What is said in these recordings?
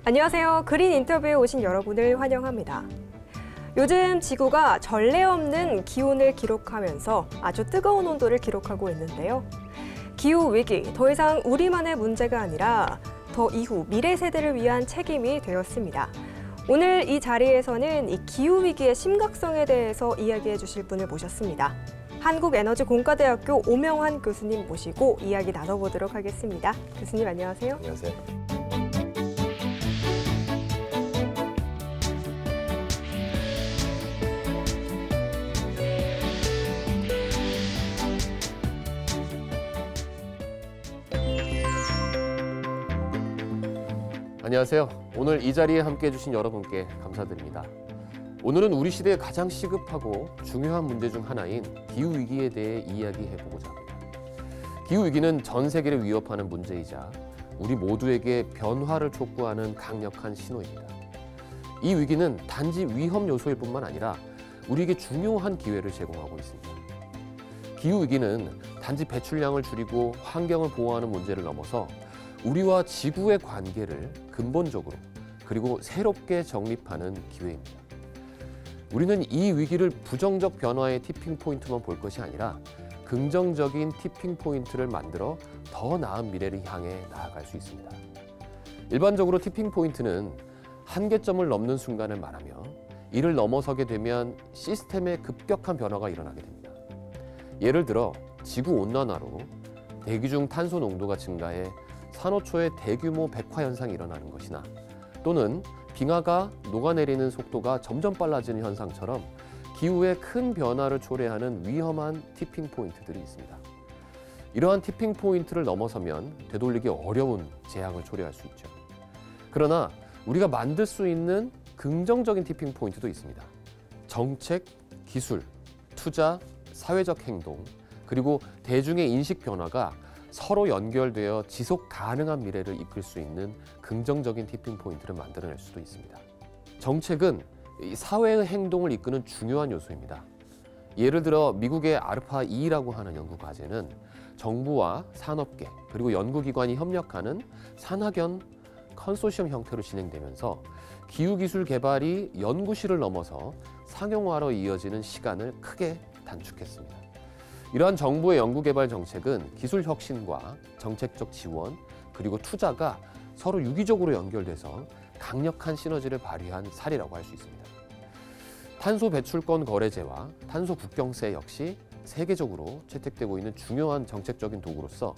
안녕하세요. 그린 인터뷰에 오신 여러분을 환영합니다. 요즘 지구가 전례 없는 기온을 기록하면서 아주 뜨거운 온도를 기록하고 있는데요. 기후위기, 더 이상 우리만의 문제가 아니라 더 이후 미래 세대를 위한 책임이 되었습니다. 오늘 이 자리에서는 이 기후위기의 심각성에 대해서 이야기해 주실 분을 모셨습니다. 한국에너지공과대학교 오명환 교수님 모시고 이야기 나눠보도록 하겠습니다. 교수님 안녕하세요. 안녕하세요. 안녕하세요. 오늘 이 자리에 함께해 주신 여러분께 감사드립니다. 오늘은 우리 시대에 가장 시급하고 중요한 문제 중 하나인 기후위기에 대해 이야기해보고자 합니다. 기후위기는 전 세계를 위협하는 문제이자 우리 모두에게 변화를 촉구하는 강력한 신호입니다. 이 위기는 단지 위험 요소일 뿐만 아니라 우리에게 중요한 기회를 제공하고 있습니다. 기후위기는 단지 배출량을 줄이고 환경을 보호하는 문제를 넘어서 우리와 지구의 관계를 근본적으로 그리고 새롭게 정립하는 기회입니다. 우리는 이 위기를 부정적 변화의 티핑 포인트만 볼 것이 아니라 긍정적인 티핑 포인트를 만들어 더 나은 미래를 향해 나아갈 수 있습니다. 일반적으로 티핑 포인트는 한계점을 넘는 순간을 말하며 이를 넘어서게 되면 시스템의 급격한 변화가 일어나게 됩니다. 예를 들어 지구 온난화로 대기 중 탄소 농도가 증가해 산호초의 대규모 백화 현상이 일어나는 것이나 또는 빙하가 녹아내리는 속도가 점점 빨라지는 현상처럼 기후에 큰 변화를 초래하는 위험한 티핑 포인트들이 있습니다. 이러한 티핑 포인트를 넘어서면 되돌리기 어려운 재앙을 초래할 수 있죠. 그러나 우리가 만들 수 있는 긍정적인 티핑 포인트도 있습니다. 정책, 기술, 투자, 사회적 행동, 그리고 대중의 인식 변화가 서로 연결되어 지속 가능한 미래를 이끌 수 있는 긍정적인 티핑 포인트를 만들어낼 수도 있습니다. 정책은 사회의 행동을 이끄는 중요한 요소입니다. 예를 들어 미국의 아르파2라고 하는 연구 과제는 정부와 산업계 그리고 연구기관이 협력하는 산학연 컨소시엄 형태로 진행되면서 기후기술 개발이 연구실을 넘어서 상용화로 이어지는 시간을 크게 단축했습니다. 이러한 정부의 연구개발 정책은 기술 혁신과 정책적 지원 그리고 투자가 서로 유기적으로 연결돼서 강력한 시너지를 발휘한 사례라고 할 수 있습니다. 탄소 배출권 거래제와 탄소 국경세 역시 세계적으로 채택되고 있는 중요한 정책적인 도구로서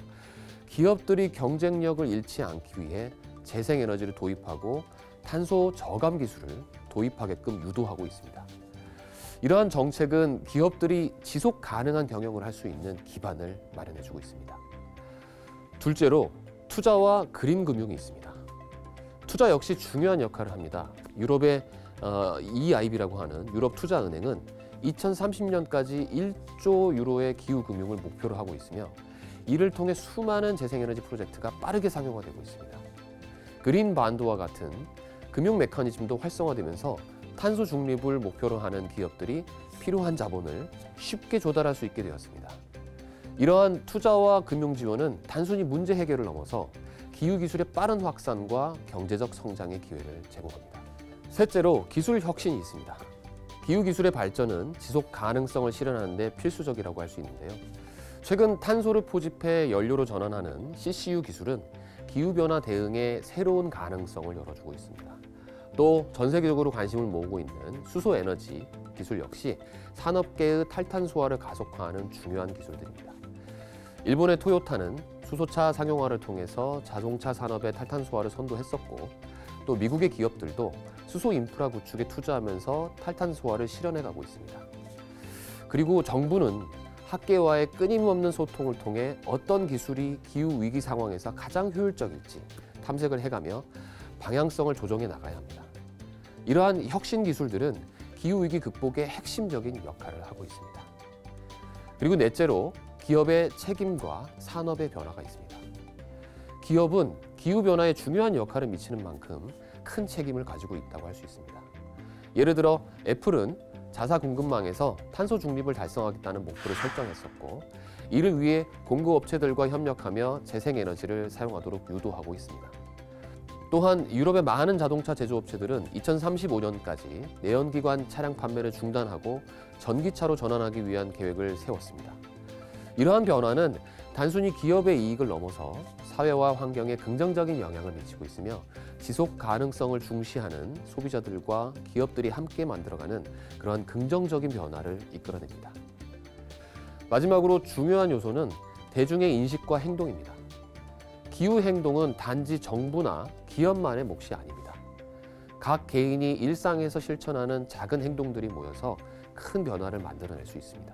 기업들이 경쟁력을 잃지 않기 위해 재생에너지를 도입하고 탄소 저감 기술을 도입하게끔 유도하고 있습니다. 이러한 정책은 기업들이 지속 가능한 경영을 할 수 있는 기반을 마련해주고 있습니다. 둘째로 투자와 그린 금융이 있습니다. 투자 역시 중요한 역할을 합니다. 유럽의 EIB라고 하는 유럽투자은행은 2030년까지 1조 유로의 기후금융을 목표로 하고 있으며 이를 통해 수많은 재생에너지 프로젝트가 빠르게 상용화되고 있습니다. 그린 반도와 같은 금융 메커니즘도 활성화되면서 탄소 중립을 목표로 하는 기업들이 필요한 자본을 쉽게 조달할 수 있게 되었습니다. 이러한 투자와 금융 지원은 단순히 문제 해결을 넘어서 기후기술의 빠른 확산과 경제적 성장의 기회를 제공합니다. 셋째로 기술 혁신이 있습니다. 기후기술의 발전은 지속 가능성을 실현하는 데 필수적이라고 할 수 있는데요. 최근 탄소를 포집해 연료로 전환하는 CCU 기술은 기후변화 대응에 새로운 가능성을 열어주고 있습니다. 또 전 세계적으로 관심을 모으고 있는 수소에너지 기술 역시 산업계의 탈탄소화를 가속화하는 중요한 기술들입니다. 일본의 토요타는 수소차 상용화를 통해서 자동차 산업의 탈탄소화를 선도했었고 또 미국의 기업들도 수소 인프라 구축에 투자하면서 탈탄소화를 실현해가고 있습니다. 그리고 정부는 학계와의 끊임없는 소통을 통해 어떤 기술이 기후위기 상황에서 가장 효율적일지 탐색을 해가며 방향성을 조정해 나가야 합니다. 이러한 혁신 기술들은 기후위기 극복에 핵심적인 역할을 하고 있습니다. 그리고 넷째로 기업의 책임과 산업의 변화가 있습니다. 기업은 기후변화에 중요한 역할을 미치는 만큼 큰 책임을 가지고 있다고 할 수 있습니다. 예를 들어 애플은 자사 공급망에서 탄소 중립을 달성하겠다는 목표를 설정했었고, 이를 위해 공급업체들과 협력하며 재생에너지를 사용하도록 유도하고 있습니다. 또한 유럽의 많은 자동차 제조업체들은 2035년까지 내연기관 차량 판매를 중단하고 전기차로 전환하기 위한 계획을 세웠습니다. 이러한 변화는 단순히 기업의 이익을 넘어서 사회와 환경에 긍정적인 영향을 미치고 있으며 지속 가능성을 중시하는 소비자들과 기업들이 함께 만들어가는 그러한 긍정적인 변화를 이끌어냅니다. 마지막으로 중요한 요소는 대중의 인식과 행동입니다. 기후 행동은 단지 정부나 기업만의 몫이 아닙니다. 각 개인이 일상에서 실천하는 작은 행동들이 모여서 큰 변화를 만들어낼 수 있습니다.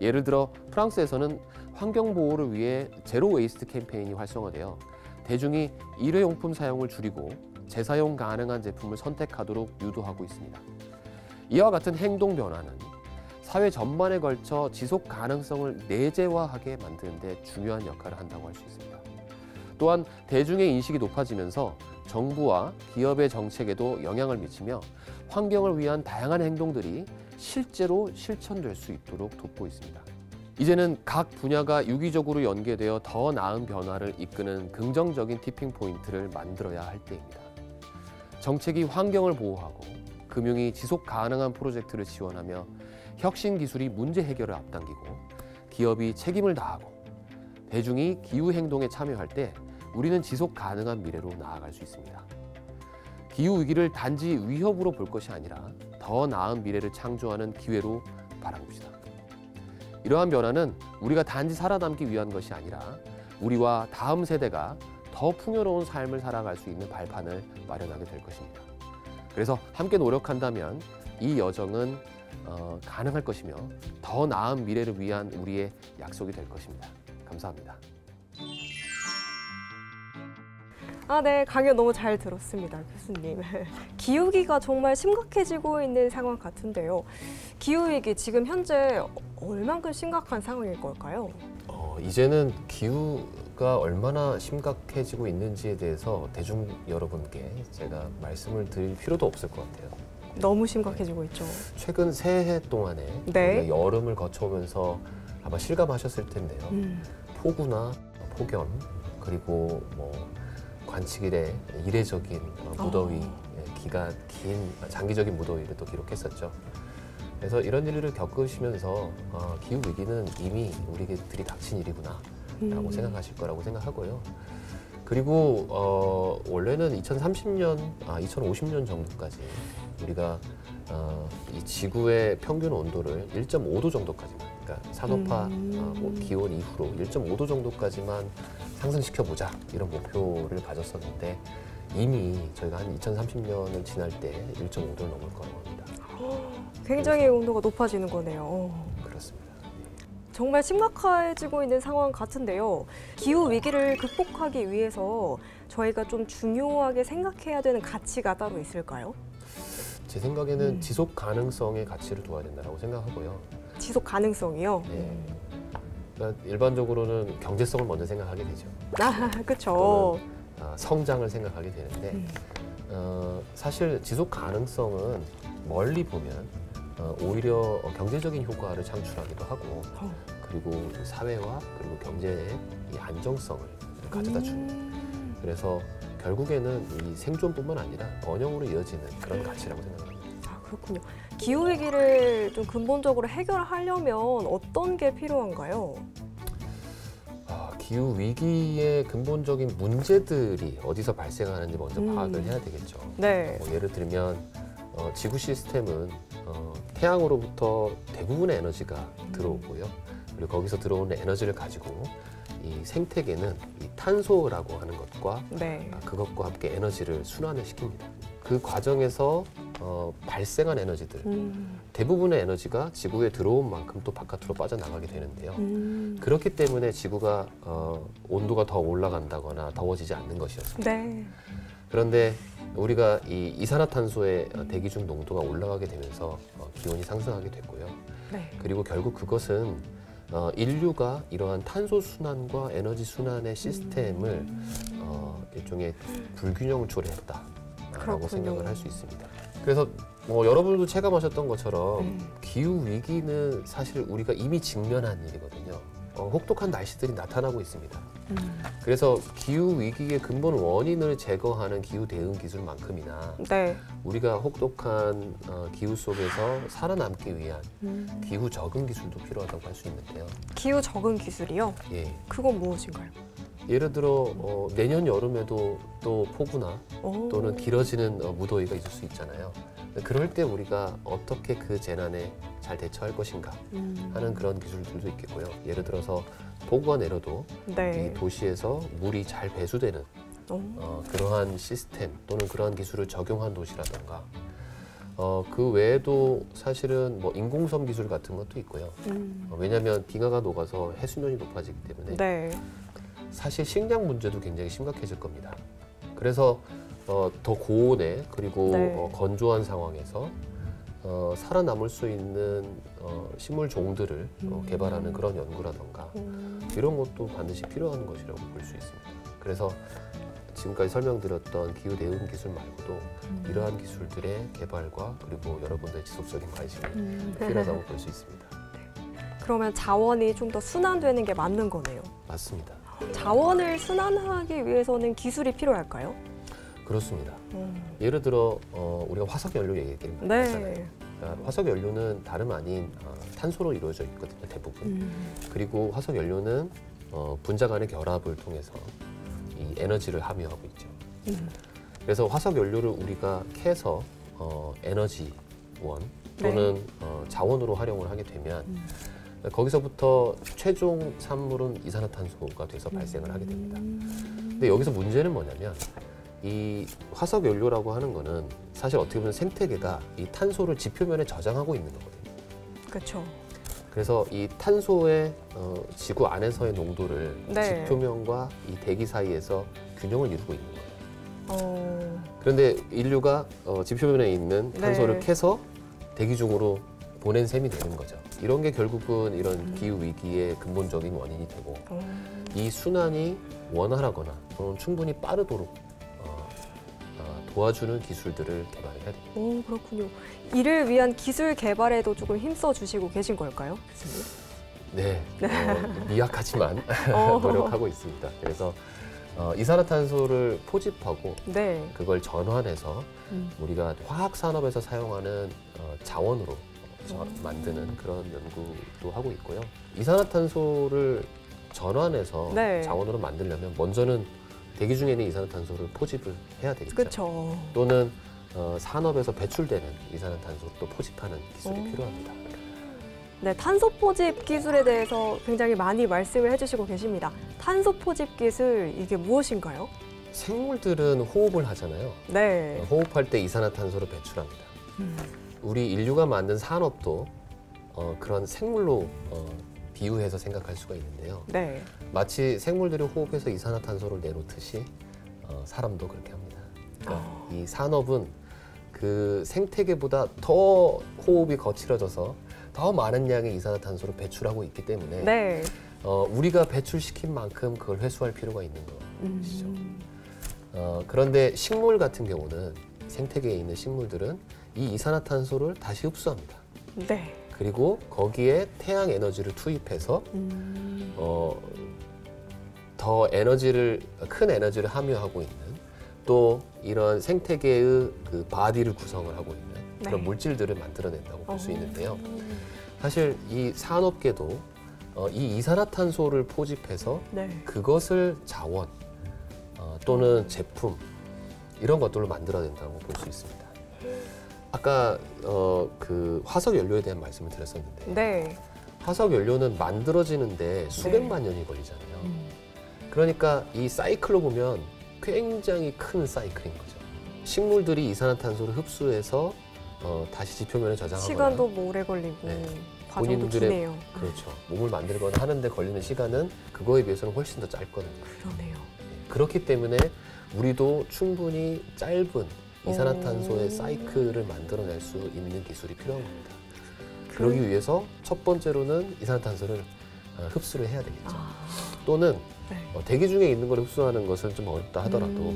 예를 들어 프랑스에서는 환경 보호를 위해 제로 웨이스트 캠페인이 활성화되어 대중이 일회용품 사용을 줄이고 재사용 가능한 제품을 선택하도록 유도하고 있습니다. 이와 같은 행동 변화는 사회 전반에 걸쳐 지속 가능성을 내재화하게 만드는 데 중요한 역할을 한다고 할 수 있습니다. 또한 대중의 인식이 높아지면서 정부와 기업의 정책에도 영향을 미치며 환경을 위한 다양한 행동들이 실제로 실천될 수 있도록 돕고 있습니다. 이제는 각 분야가 유기적으로 연계되어 더 나은 변화를 이끄는 긍정적인 티핑 포인트를 만들어야 할 때입니다. 정책이 환경을 보호하고 금융이 지속 가능한 프로젝트를 지원하며 혁신 기술이 문제 해결을 앞당기고 기업이 책임을 다하고 대중이 기후 행동에 참여할 때 우리는 지속 가능한 미래로 나아갈 수 있습니다. 기후 위기를 단지 위협으로 볼 것이 아니라 더 나은 미래를 창조하는 기회로 바라봅시다. 이러한 변화는 우리가 단지 살아남기 위한 것이 아니라 우리와 다음 세대가 더 풍요로운 삶을 살아갈 수 있는 발판을 마련하게 될 것입니다. 그래서 함께 노력한다면 이 여정은 가능할 것이며 더 나은 미래를 위한 우리의 약속이 될 것입니다. 감사합니다. 네, 강연 너무 잘 들었습니다, 교수님. 기후위기가 정말 심각해지고 있는 상황 같은데요. 기후위기 지금 현재 얼만큼 심각한 상황일 걸까요? 이제는 기후가 얼마나 심각해지고 있는지에 대해서 대중 여러분께 제가 말씀을 드릴 필요도 없을 것 같아요. 너무 심각해지고 있죠. 최근 새해 동안에 네. 여름을 거쳐오면서 아마 실감하셨을 텐데요. 폭우나 폭염 그리고 관측일에 이례적인 무더위, 기간 긴 장기적인 무더위를 또 기록했었죠. 그래서 이런 일을 겪으시면서 기후 위기는 이미 우리들이 닥친 일이구나라고 생각하실 거라고 생각하고요. 그리고 원래는 2050년 정도까지 우리가 이 지구의 평균 온도를 1.5도 정도까지만, 그러니까 산업화 기원 이후로 1.5도 정도까지만 상승시켜보자 이런 목표를 가졌었는데 이미 저희가 한 2030년을 지날 때 1.5도를 넘을 거라고 합니다. 굉장히 온도가 높아지는 거네요. 그렇습니다. 정말 심각해지고 있는 상황 같은데요. 기후 위기를 극복하기 위해서 저희가 좀 중요하게 생각해야 되는 가치가 따로 있을까요? 제 생각에는 지속 가능성의 가치를 둬야 된다고 생각하고요. 지속 가능성이요? 네. 그러니까 일반적으로는 경제성을 먼저 생각하게 되죠. 그렇죠. 성장을 생각하게 되는데 사실 지속 가능성은 멀리 보면 오히려 경제적인 효과를 창출하기도 하고 그리고 사회와 그리고 경제의 이 안정성을 가져다 줍니다. 그래서 결국에는 이 생존뿐만 아니라 번영으로 이어지는 그런 가치라고 생각합니다. 그렇군요. 기후 위기를 좀 근본적으로 해결하려면 어떤 게 필요한가요? 기후 위기의 근본적인 문제들이 어디서 발생하는지 먼저 파악을 해야 되겠죠. 네. 예를 들면 지구 시스템은 태양으로부터 대부분의 에너지가 들어오고요. 그리고 거기서 들어오는 에너지를 가지고 이 생태계는 이 탄소라고 하는 것과 그것과 함께 에너지를 순환을 시킵니다. 그 과정에서 발생한 에너지들, 대부분의 에너지가 지구에 들어온 만큼 또 바깥으로 빠져나가게 되는데요. 그렇기 때문에 지구가 온도가 더 올라간다거나 더워지지 않는 것이었습니다. 네. 그런데 우리가 이 이산화탄소의 대기 중 농도가 올라가게 되면서 기온이 상승하게 됐고요. 그리고 결국 그것은 인류가 이러한 탄소 순환과 에너지 순환의 시스템을 일종의 불균형을 초래했다라고 생각을 할 수 있습니다. 그래서 여러분도 체감하셨던 것처럼 기후 위기는 사실 우리가 이미 직면한 일이거든요. 혹독한 날씨들이 나타나고 있습니다. 그래서 기후 위기의 근본 원인을 제거하는 기후 대응 기술만큼이나 네. 우리가 혹독한 기후 속에서 살아남기 위한 기후 적응 기술도 필요하다고 할 수 있는데요. 기후 적응 기술이요? 예. 그건 무엇인가요? 예를 들어 내년 여름에도 또 폭우나 또는 길어지는 무더위가 있을 수 있잖아요. 그럴 때 우리가 어떻게 그 재난에 잘 대처할 것인가 하는 그런 기술들도 있겠고요. 예를 들어서 폭우가 내려도 네. 이 도시에서 물이 잘 배수되는 그러한 시스템 또는 그러한 기술을 적용한 도시라던가 그 외에도 사실은 뭐 인공섬 기술 같은 것도 있고요. 왜냐하면 빙하가 녹아서 해수면이 높아지기 때문에 네. 사실 식량 문제도 굉장히 심각해질 겁니다. 그래서 더 고온에 그리고 네. 건조한 상황에서 살아남을 수 있는 식물 종들을 개발하는 그런 연구라던가 이런 것도 반드시 필요한 것이라고 볼 수 있습니다. 그래서 지금까지 설명드렸던 기후 대응 기술 말고도 이러한 기술들의 개발과 그리고 여러분들의 지속적인 관심이 필요하다고 볼 수 있습니다. 그러면 자원이 좀 더 순환되는 게 맞는 거네요. 맞습니다. 자원을 순환하기 위해서는 기술이 필요할까요? 그렇습니다. 예를 들어 우리가 화석 연료 얘기를 많이 하잖아요. 네. 그러니까 화석 연료는 다름 아닌 탄소로 이루어져 있거든요, 대부분. 그리고 화석 연료는 분자 간의 결합을 통해서 이 에너지를 함유하고 있죠. 그래서 화석 연료를 우리가 캐서 에너지원 또는 자원으로 활용을 하게 되면 거기서부터 최종 산물은 이산화탄소가 돼서 발생을 하게 됩니다. 근데 여기서 문제는 뭐냐면 이 화석 연료라고 하는 거는 사실 어떻게 보면 생태계가 이 탄소를 지표면에 저장하고 있는 거거든요. 그렇죠. 그래서 이 탄소의 지구 안에서의 농도를 네. 지표면과 이 대기 사이에서 균형을 이루고 있는 거예요. 그런데 인류가 지표면에 있는 탄소를 네. 캐서 대기 중으로 보낸 셈이 되는 거죠. 이런 게 결국은 이런 기후 위기의 근본적인 원인이 되고 이 순환이 원활하거나 또는 충분히 빠르도록 도와주는 기술들을 개발해야 됩니다. 오, 그렇군요. 이를 위한 기술 개발에도 조금 힘써 주시고 계신 걸까요, 교수님? 네, 미약하지만 노력하고 있습니다. 그래서 이산화탄소를 포집하고 네. 그걸 전환해서 우리가 화학 산업에서 사용하는 자원으로 만드는 그런 연구도 하고 있고요. 이산화탄소를 전환해서 네. 자원으로 만들려면 먼저는 대기 중에 있는 이산화탄소를 포집을 해야 되겠죠. 그렇죠. 또는 산업에서 배출되는 이산화탄소를 또 포집하는 기술이 필요합니다. 네, 탄소 포집 기술에 대해서 굉장히 많이 말씀을 해주시고 계십니다. 탄소 포집 기술, 이게 무엇인가요? 생물들은 호흡을 하잖아요. 네. 호흡할 때 이산화탄소를 배출합니다. 우리 인류가 만든 산업도 그런 생물로 비유해서 생각할 수가 있는데요. 네. 마치 생물들이 호흡해서 이산화탄소를 내놓듯이 사람도 그렇게 합니다. 그러니까 이 산업은 그 생태계보다 더 호흡이 거칠어져서 더 많은 양의 이산화탄소를 배출하고 있기 때문에 네. 우리가 배출시킨 만큼 그걸 회수할 필요가 있는 것이죠. 그런데 식물 같은 경우는 생태계에 있는 식물들은 이 이산화탄소를 다시 흡수합니다. 네. 그리고 거기에 태양 에너지를 투입해서 더 큰 에너지를 함유하고 있는 또 이런 생태계의 그 바디를 구성을 하고 있는 그런 네. 물질들을 만들어낸다고 볼 수 있는데요. 사실 이 산업계도 이 이산화탄소를 포집해서 네. 그것을 자원 또는 제품 이런 것들로 만들어낸다고 볼 수 있습니다. 아까 그 화석 연료에 대한 말씀을 드렸었는데 네. 화석 연료는 만들어지는데 수백만 년이 걸리잖아요. 그러니까 이 사이클로 보면 굉장히 큰 사이클인 거죠. 식물들이 이산화탄소를 흡수해서 다시 지표면에 저장하거나 시간도 뭐 오래 걸리고 네. 과정도 기네요. 그렇죠. 몸을 만들거나 하는데 걸리는 시간은 그거에 비해서는 훨씬 더 짧거든요. 그러네요. 그렇기 때문에 우리도 충분히 짧은 이산화탄소의 사이클을 만들어낼 수 있는 기술이 필요한 겁니다. 그러기 위해서 첫 번째로는 이산화탄소를 흡수를 해야 되겠죠. 또는 네. 대기 중에 있는 걸 흡수하는 것은 좀 어렵다 하더라도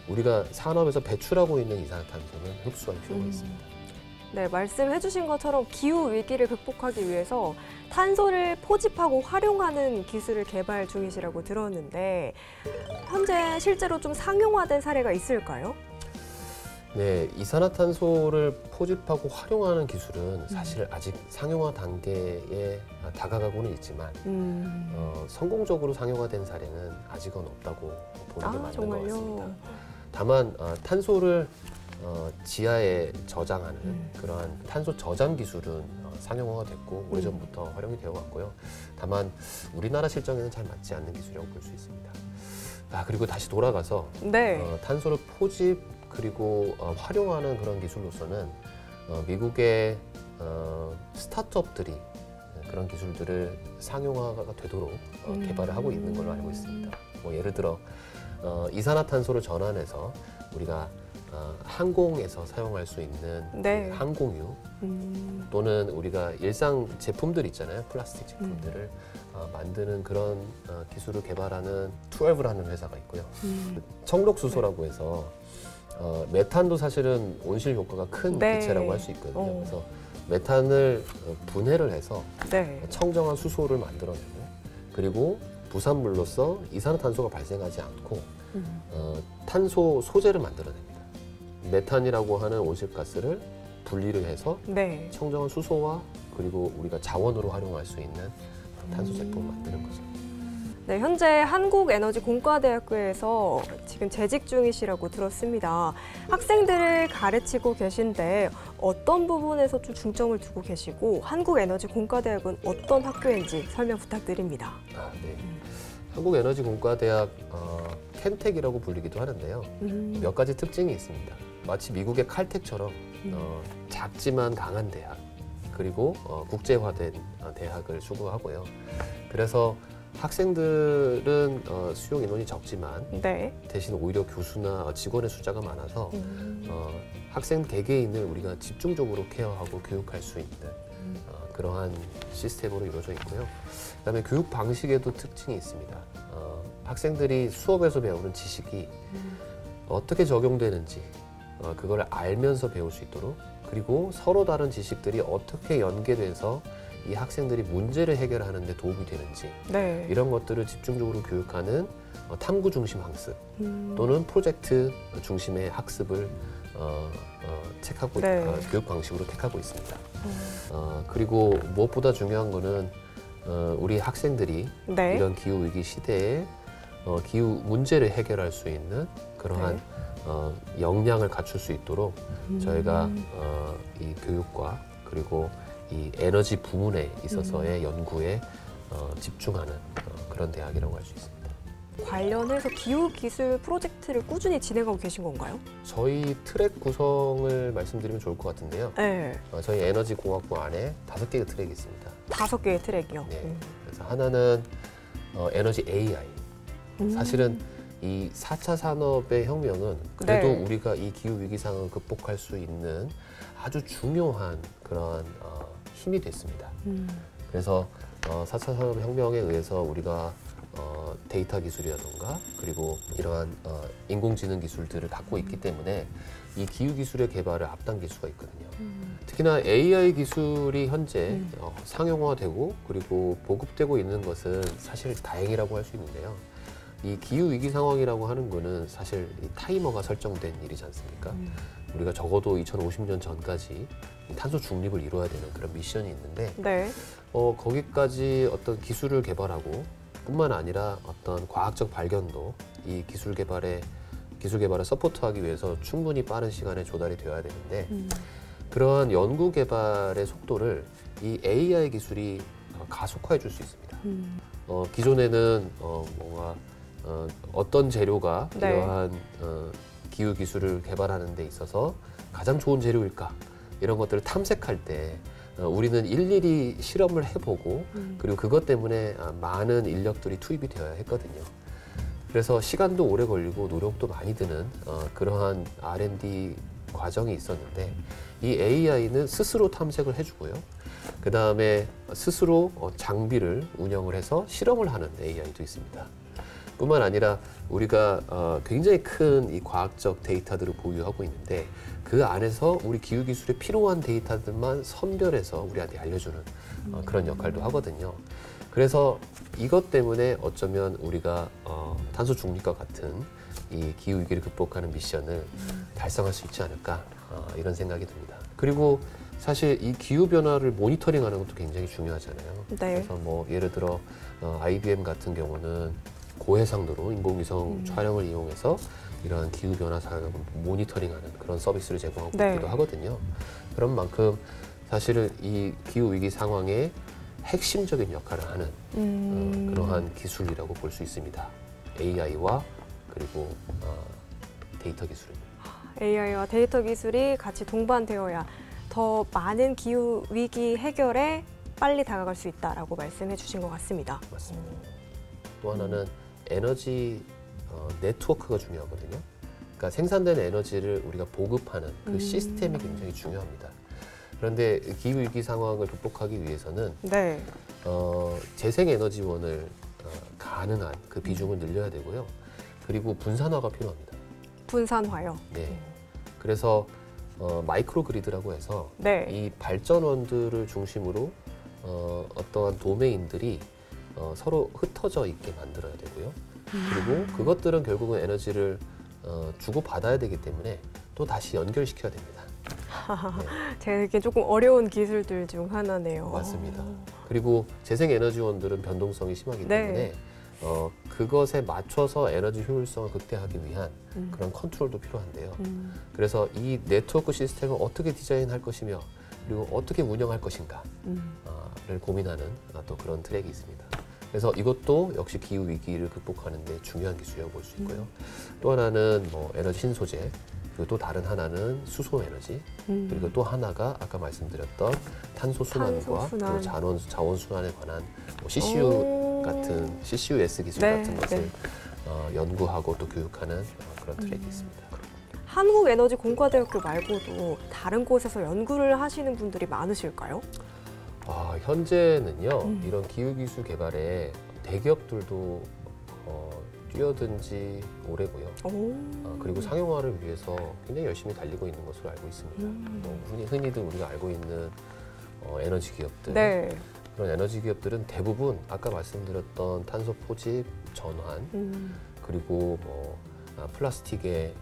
우리가 산업에서 배출하고 있는 이산화탄소는 흡수할 필요가 있습니다. 네, 말씀해주신 것처럼 기후 위기를 극복하기 위해서 탄소를 포집하고 활용하는 기술을 개발 중이시라고 들었는데 현재 실제로 좀 상용화된 사례가 있을까요? 네, 이산화탄소를 포집하고 활용하는 기술은 사실 아직 상용화 단계에 다가가고는 있지만 성공적으로 상용화된 사례는 아직은 없다고 보는 게 맞는 정말요? 것 같습니다. 다만 탄소를 지하에 저장하는 그러한 탄소 저장 기술은 상용화가 됐고 오래전부터 활용이 되어 왔고요. 다만 우리나라 실정에는 잘 맞지 않는 기술이라고 볼 수 있습니다. 그리고 다시 돌아가서 네. 탄소를 포집 그리고 활용하는 그런 기술로서는 미국의 스타트업들이 그런 기술들을 상용화가 되도록 개발을 하고 있는 걸로 알고 있습니다. 뭐 예를 들어 이산화탄소를 전환해서 우리가 항공에서 사용할 수 있는 네. 그 항공유 또는 우리가 일상 제품들 있잖아요. 플라스틱 제품들을 만드는 그런 기술을 개발하는 12라는 회사가 있고요. 청록수소라고 해서 메탄도 사실은 온실 효과가 큰 네. 기체라고 할 수 있거든요. 그래서 메탄을 분해를 해서 네. 청정한 수소를 만들어내고 그리고 부산물로서 이산화탄소가 발생하지 않고 탄소 소재를 만들어냅니다. 메탄이라고 하는 온실가스를 분리를 해서 네. 청정한 수소와 그리고 우리가 자원으로 활용할 수 있는 탄소 제품을 만드는 거죠. 네, 현재 한국에너지공과대학교에서 지금 재직 중이시라고 들었습니다. 학생들을 가르치고 계신데 어떤 부분에서 좀 중점을 두고 계시고 한국에너지공과대학은 어떤 학교인지 설명 부탁드립니다. 네. 한국에너지공과대학 켄텍이라고 불리기도 하는데요. 몇 가지 특징이 있습니다. 마치 미국의 칼텍처럼 작지만 강한 대학 그리고 국제화된 대학을 추구하고요. 그래서 학생들은 수용 인원이 적지만 네. 대신 오히려 교수나 직원의 숫자가 많아서 학생 개개인을 우리가 집중적으로 케어하고 교육할 수 있는 그러한 시스템으로 이루어져 있고요. 그다음에 교육 방식에도 특징이 있습니다. 학생들이 수업에서 배우는 지식이 어떻게 적용되는지 그걸 알면서 배울 수 있도록 그리고 서로 다른 지식들이 어떻게 연계돼서 이 학생들이 문제를 해결하는 데 도움이 되는지 네. 이런 것들을 집중적으로 교육하는 탐구 중심 학습 또는 프로젝트 중심의 학습을 택하고 네. 교육 방식으로 택하고 있습니다. 그리고 무엇보다 중요한 거는 우리 학생들이 네. 이런 기후 위기 시대에 기후 문제를 해결할 수 있는 그러한 역량을 갖출 수 있도록 저희가 이 교육과 그리고 이 에너지 부문에 있어서의 연구에 집중하는 그런 대학이라고 할 수 있습니다. 관련해서 기후기술 프로젝트를 꾸준히 진행하고 계신 건가요? 저희 트랙 구성을 말씀드리면 좋을 것 같은데요. 네. 저희 에너지공학부 안에 5개의 트랙이 있습니다. 5개의 트랙이요. 네. 그래서 하나는 에너지 AI. 사실은 이 4차 산업의 혁명은 그래도 네. 우리가 이 기후위기 상황을 극복할 수 있는 아주 중요한 그런 힘이 됐습니다. 그래서 4차 산업혁명에 의해서 우리가 데이터 기술이라던가 그리고 이러한 인공지능 기술들을 갖고 있기 때문에 이 기후기술의 개발을 앞당길 수가 있거든요. 특히나 AI 기술이 현재 상용화되고 그리고 보급되고 있는 것은 사실 다행이라고 할 수 있는데요. 이 기후위기 상황이라고 하는 거는 사실 이 타이머가 설정된 일이지 않습니까? 우리가 적어도 2050년 전까지 탄소 중립을 이루어야 되는 그런 미션이 있는데 네. 거기까지 어떤 기술을 개발하고 뿐만 아니라 어떤 과학적 발견도 이 기술 개발을 서포트하기 위해서 충분히 빠른 시간에 조달이 되어야 되는데 그러한 연구 개발의 속도를 이 AI 기술이 가속화해 줄 수 있습니다. 기존에는 뭔가 어떤 재료가 네. 이러한 기후 기술을 개발하는 데 있어서 가장 좋은 재료일까 이런 것들을 탐색할 때 우리는 일일이 실험을 해보고 그리고 그것 때문에 많은 인력들이 투입이 되어야 했거든요. 그래서 시간도 오래 걸리고 노력도 많이 드는 그러한 R&D 과정이 있었는데 이 AI는 스스로 탐색을 해주고요. 그 다음에 스스로 장비를 운영을 해서 실험을 하는 AI도 있습니다. 뿐만 아니라 우리가 굉장히 큰 이 과학적 데이터들을 보유하고 있는데 그 안에서 우리 기후 기술에 필요한 데이터들만 선별해서 우리한테 알려주는 그런 역할도 하거든요. 그래서 이것 때문에 어쩌면 우리가 탄소 중립과 같은 이 기후 위기를 극복하는 미션을 달성할 수 있지 않을까 이런 생각이 듭니다. 그리고 사실 이 기후 변화를 모니터링하는 것도 굉장히 중요하잖아요. 네. 그래서 뭐 예를 들어 IBM 같은 경우는 고해상도로 인공위성 촬영을 이용해서 이러한 기후 변화 상황을 모니터링하는 그런 서비스를 제공하고 네. 있기도 하거든요. 그런 만큼 사실은 이 기후 위기 상황에 핵심적인 역할을 하는 그러한 기술이라고 볼 수 있습니다. AI와 그리고 데이터 기술입니다. AI와 데이터 기술이 같이 동반되어야 더 많은 기후 위기 해결에 빨리 다가갈 수 있다라고 말씀해 주신 것 같습니다. 맞습니다. 또 하나는 에너지 네트워크가 중요하거든요. 그러니까 생산된 에너지를 우리가 보급하는 그 시스템이 굉장히 중요합니다. 그런데 기후 위기 상황을 극복하기 위해서는 네. 재생에너지원을 가능한 그 비중을 늘려야 되고요. 그리고 분산화가 필요합니다. 분산화요. 네. 그래서 마이크로 그리드라고 해서 네. 이 발전원들을 중심으로 어떠한 도메인들이 서로 흩어져 있게 만들어야 되고요. 그리고 그것들은 결국은 에너지를 주고 받아야 되기 때문에 또 다시 연결시켜야 됩니다. 제가 이게 조금 어려운 기술들 중 하나네요. 맞습니다. 그리고 재생에너지원들은 변동성이 심하기 네. 때문에 그것에 맞춰서 에너지 효율성을 극대화하기 위한 그런 컨트롤도 필요한데요. 그래서 이 네트워크 시스템을 어떻게 디자인할 것이며 그리고 어떻게 운영할 것인가를 고민하는 또 그런 트랙이 있습니다. 그래서 이것도 역시 기후 위기를 극복하는 데 중요한 기술이라고 볼 수 있고요. 또 하나는 뭐 에너지 신소재, 그리고 또 다른 하나는 수소 에너지, 그리고 또 하나가 아까 말씀드렸던 탄소 순환과 탄소순환. 그리고 자원 순환에 관한 뭐 CCU 같은 CCUS 기술 네, 같은 것을 네. 연구하고 또 교육하는 그런 트랙이 있습니다. 한국에너지공과대학교 말고도 다른 곳에서 연구를 하시는 분들이 많으실까요? 현재는요, 이런 기후기술 개발에 대기업들도 뛰어든 지 오래고요. 그리고 상용화를 위해서 굉장히 열심히 달리고 있는 것으로 알고 있습니다. 뭐 흔히들 우리가 알고 있는 에너지 기업들. 네. 그런 에너지 기업들은 대부분 아까 말씀드렸던 탄소 포집, 전환, 그리고 뭐 플라스틱의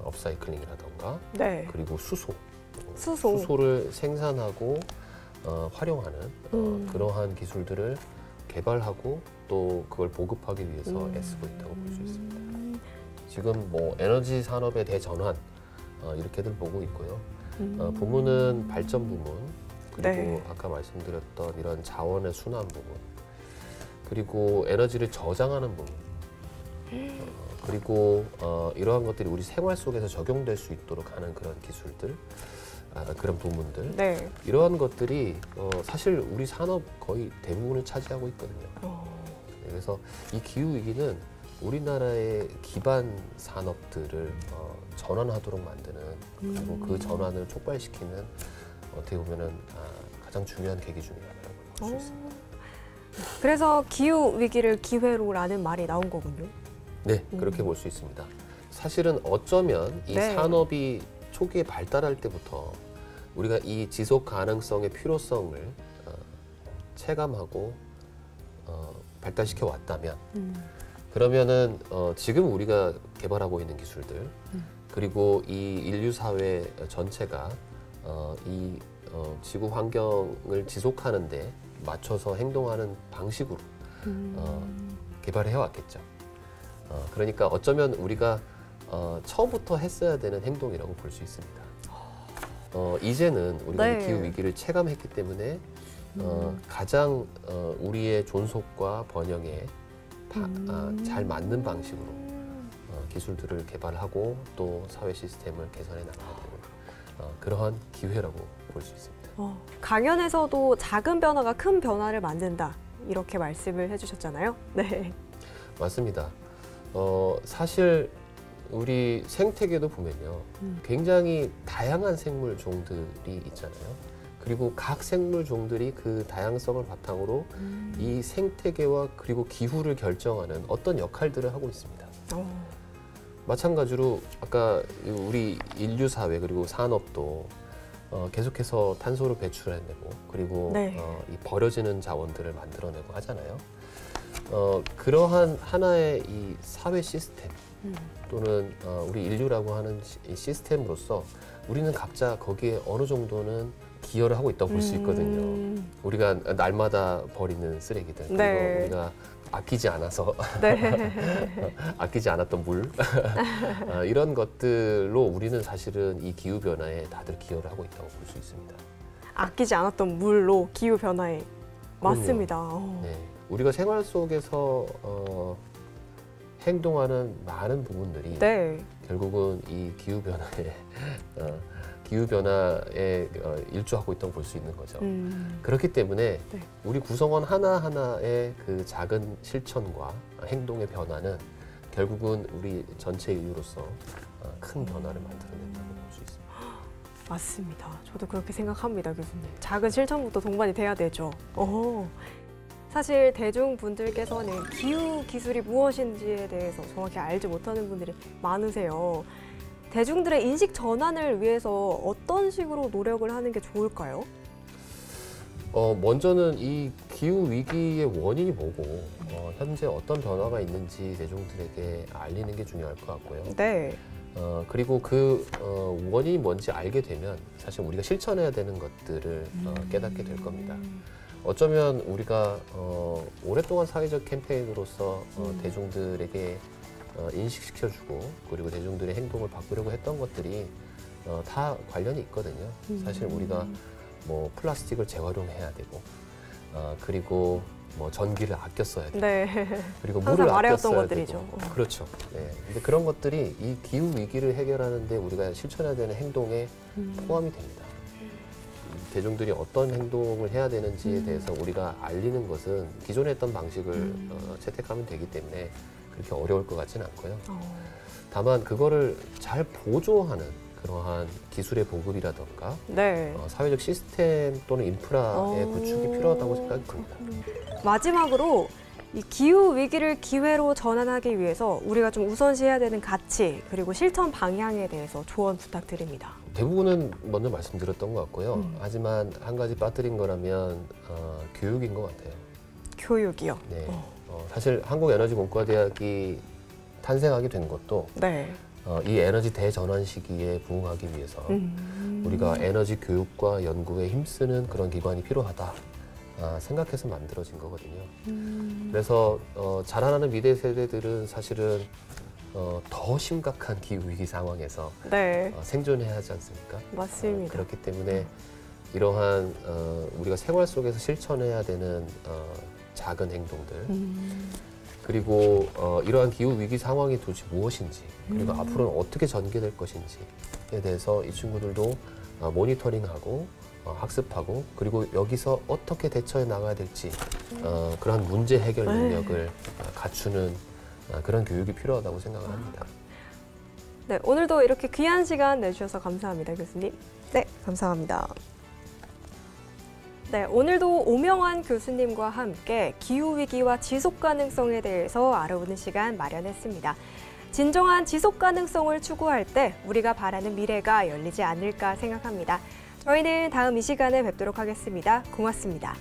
업사이클링이라던가, 네. 그리고 수소. 수소를 생산하고 활용하는 그러한 기술들을 개발하고 또 그걸 보급하기 위해서 애쓰고 있다고 볼 수 있습니다. 지금 뭐 에너지 산업의 대전환 이렇게들 보고 있고요. 부문은 발전 부문, 그리고 네. 아까 말씀드렸던 이런 자원의 순환 부문, 그리고 에너지를 저장하는 부문, 그리고 이러한 것들이 우리 생활 속에서 적용될 수 있도록 하는 그런 기술들, 그런 부문들, 네. 이러한 것들이 사실 우리 산업 거의 대부분을 차지하고 있거든요. 그래서 이 기후 위기는 우리나라의 기반 산업들을 전환하도록 만드는, 그리고 그 전환을 촉발시키는 어떻게 보면은 가장 중요한 계기 중에 하나라고 볼 수 있습니다. 그래서 기후 위기를 기회로라는 말이 나온 거군요. 네, 그렇게 볼 수 있습니다. 사실은 어쩌면 이 네. 산업이 초기에 발달할 때부터 우리가 이 지속 가능성의 필요성을 체감하고 발달시켜 왔다면, 그러면은 지금 우리가 개발하고 있는 기술들, 그리고 이 인류 사회 전체가 이 지구 환경을 지속하는데 맞춰서 행동하는 방식으로 개발해 왔겠죠. 그러니까 어쩌면 우리가 처음부터 했어야 되는 행동이라고 볼 수 있습니다. 이제는 우리가 네. 이 기후 위기를 체감했기 때문에 가장 우리의 존속과 번영에 잘 맞는 방식으로 기술들을 개발하고 또 사회 시스템을 개선해 나가야 되는 그러한 기회라고 볼 수 있습니다. 강연에서도 작은 변화가 큰 변화를 만든다 이렇게 말씀을 해주셨잖아요. 네. 맞습니다. 사실 우리 생태계도 보면요, 굉장히 다양한 생물 종들이 있잖아요. 그리고 각 생물 종들이 그 다양성을 바탕으로 이 생태계와 그리고 기후를 결정하는 어떤 역할들을 하고 있습니다. 마찬가지로 아까 우리 인류 사회 그리고 산업도 계속해서 탄소를 배출해내고 그리고 네. 이 버려지는 자원들을 만들어내고 하잖아요. 그러한 하나의 이 사회 시스템 또는 우리 인류라고 하는 이 시스템으로서 우리는 각자 거기에 어느 정도는 기여를 하고 있다고 볼 수 있거든요. 우리가 날마다 버리는 쓰레기들 그리고 네. 우리가 아끼지 않아서 네. 아끼지 않았던 물 이런 것들로 우리는 사실은 이 기후 변화에 다들 기여를 하고 있다고 볼 수 있습니다. 아끼지 않았던 물로 기후 변화에 맞습니다. 네, 우리가 생활 속에서 행동하는 많은 부분들이 네. 결국은 이 기후 변화에 일조하고 있다고 볼 수 있는 거죠. 그렇기 때문에 네. 우리 구성원 하나하나의 그 작은 실천과 행동의 변화는 결국은 우리 전체 인류로서 큰 변화를 만들어낸다고 볼 수 있습니다. 맞습니다. 저도 그렇게 생각합니다, 교수님. 작은 실천부터 동반이 돼야 되죠. 사실 대중분들께서는 기후 기술이 무엇인지에 대해서 정확히 알지 못하는 분들이 많으세요. 대중들의 인식 전환을 위해서 어떤 식으로 노력을 하는 게 좋을까요? 먼저는 이 기후 위기의 원인이 뭐고 현재 어떤 변화가 있는지 대중들에게 알리는 게 중요할 것 같고요. 네. 그리고 그 원인이 뭔지 알게 되면 사실 우리가 실천해야 되는 것들을 깨닫게 될 겁니다. 어쩌면 우리가 오랫동안 사회적 캠페인으로서 대중들에게 인식시켜주고 그리고 대중들의 행동을 바꾸려고 했던 것들이 다 관련이 있거든요. 사실 우리가 뭐 플라스틱을 재활용해야 되고 그리고 뭐 전기를 아껴 써야 되고 네. 그리고 항상 물을 아껴 말해왔던 써야 것들이죠. 되고 그렇죠. 네. 근데 그런 것들이 이 기후 위기를 해결하는데 우리가 실천해야 되는 행동에 포함이 됩니다. 대중들이 어떤 행동을 해야 되는지에 대해서 우리가 알리는 것은 기존에 했던 방식을 채택하면 되기 때문에 그렇게 어려울 것 같지는 않고요. 다만 그거를 잘 보조하는 그러한 기술의 보급이라던가 네. 사회적 시스템 또는 인프라의 구축이 필요하다고 생각이 듭니다. 마지막으로 이 기후 위기를 기회로 전환하기 위해서 우리가 좀 우선시해야 되는 가치 그리고 실천 방향에 대해서 조언 부탁드립니다. 대부분은 먼저 말씀드렸던 것 같고요. 하지만 한 가지 빠뜨린 거라면 교육인 것 같아요. 교육이요? 네. 사실 한국에너지공과대학이 탄생하게 된 것도 네. 이 에너지 대전환 시기에 부응하기 위해서 우리가 에너지 교육과 연구에 힘쓰는 그런 기관이 필요하다 생각해서 만들어진 거거든요. 그래서 자라나는 미래 세대들은 사실은 더 심각한 기후 위기 상황에서 네. 생존해야 하지 않습니까? 맞습니다. 그렇기 때문에 이러한 우리가 생활 속에서 실천해야 되는 작은 행동들 그리고 이러한 기후 위기 상황이 도대체 무엇인지 그리고 앞으로는 어떻게 전개될 것인지에 대해서 이 친구들도 모니터링하고 학습하고 그리고 여기서 어떻게 대처해 나가야 될지 그러한 문제 해결 능력을 갖추는 그런 교육이 필요하다고 생각을 합니다. 네, 오늘도 이렇게 귀한 시간 내주셔서 감사합니다, 교수님. 네, 감사합니다. 네, 오늘도 오명환 교수님과 함께 기후위기와 지속가능성에 대해서 알아보는 시간 마련했습니다. 진정한 지속가능성을 추구할 때 우리가 바라는 미래가 열리지 않을까 생각합니다. 저희는 다음 이 시간에 뵙도록 하겠습니다. 고맙습니다.